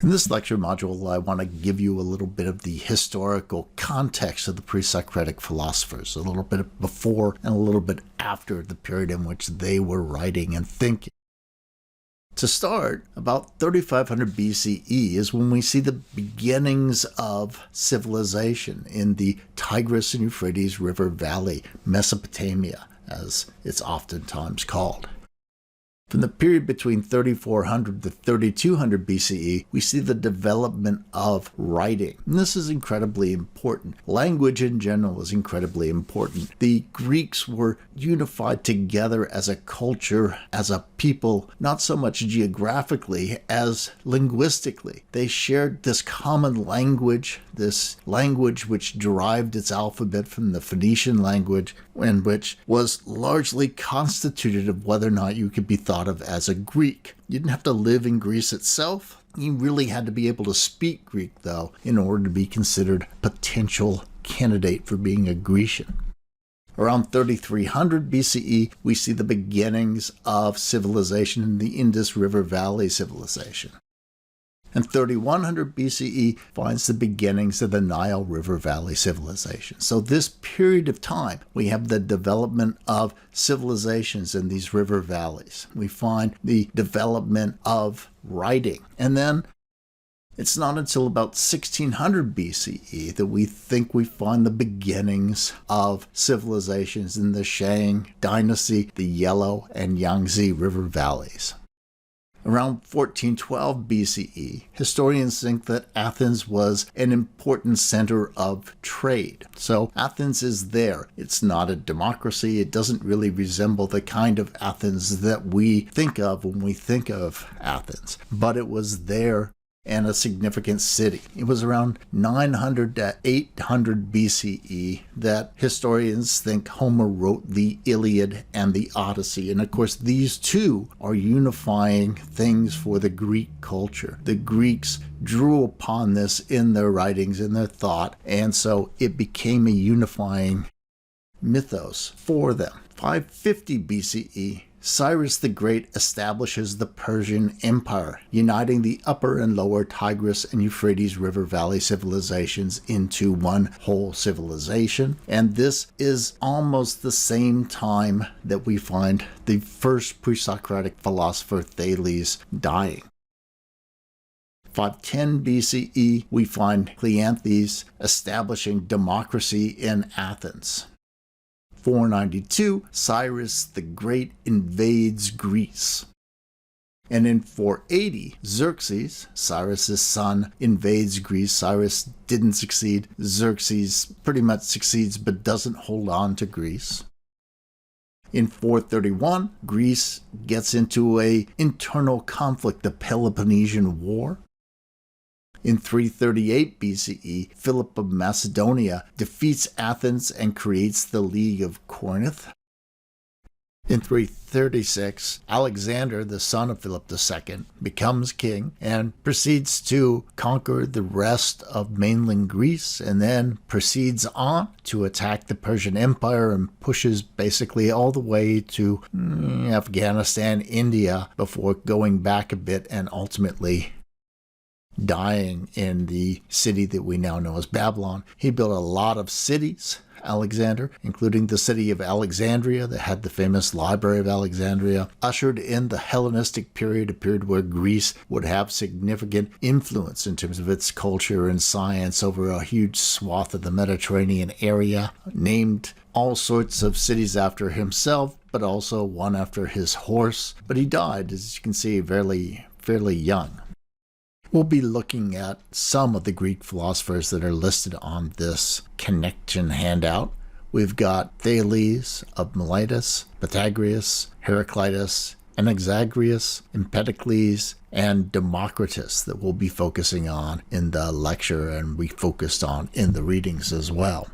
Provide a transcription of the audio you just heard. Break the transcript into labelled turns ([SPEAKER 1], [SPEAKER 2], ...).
[SPEAKER 1] In this lecture module, I want to give you a little bit of the historical context of the pre-Socratic philosophers, a little bit before and a little bit after the period in which they were writing and thinking. To start, about 3500 BCE is when we see the beginnings of civilization in the Tigris and Euphrates River Valley, Mesopotamia, as it's oftentimes called. From the period between 3400 to 3200 BCE, we see the development of writing. And this is incredibly important. Language in general is incredibly important. The Greeks were unified together as a culture, as a people, not so much geographically as linguistically. They shared this common language, this language which derived its alphabet from the Phoenician language, and which was largely constituted of whether or not you could be thought of as a Greek. You didn't have to live in Greece itself. You really had to be able to speak Greek, though, in order to be considered a potential candidate for being a Grecian. Around 3300 BCE, we see the beginnings of civilization in the Indus River Valley civilization. And 3100 BCE finds the beginnings of the Nile River Valley civilization. So this period of time, we have the development of civilizations in these river valleys. We find the development of writing. And then it's not until about 1600 BCE that we think we find the beginnings of civilizations in the Shang dynasty, the Yellow and Yangtze River valleys. Around 1412 BCE, historians think that Athens was an important center of trade. So Athens is there. It's not a democracy. It doesn't really resemble the kind of Athens that we think of when we think of Athens. But it was there and a significant city. It was around 900 to 800 BCE that historians think Homer wrote the Iliad and the Odyssey. And of course, these two are unifying things for the Greek culture. The Greeks drew upon this in their writings, in their thought, and so it became a unifying mythos for them. 550 BCE, Cyrus the Great establishes the Persian Empire, uniting the upper and lower Tigris and Euphrates River Valley civilizations into one whole civilization. And this is almost the same time that we find the first pre-Socratic philosopher Thales dying. 510 BCE, we find Cleanthes establishing democracy in Athens. 492, Cyrus the Great invades Greece. And in 480, Xerxes, Cyrus's son, invades Greece. Cyrus didn't succeed. Xerxes pretty much succeeds but doesn't hold on to Greece. In 431, Greece gets into an internal conflict, the Peloponnesian War. In 338 BCE, Philip of Macedonia defeats Athens and creates the League of Corinth. In 336, Alexander, the son of Philip II, becomes king and proceeds to conquer the rest of mainland Greece, and then proceeds on to attack the Persian Empire and pushes basically all the way to Afghanistan, India, before going back a bit and ultimately dying in the city that we now know as Babylon. He built a lot of cities, Alexander, including the city of Alexandria that had the famous Library of Alexandria, ushered in the Hellenistic period, a period where Greece would have significant influence in terms of its culture and science over a huge swath of the Mediterranean area, named all sorts of cities after himself, but also one after his horse. But he died, as you can see, fairly young. We'll be looking at some of the Greek philosophers that are listed on this connection handout. We've got Thales of Miletus, Pythagoras, Heraclitus, Anaxagoras, Empedocles, and Democritus that we'll be focusing on in the lecture, and we focused on in the readings as well.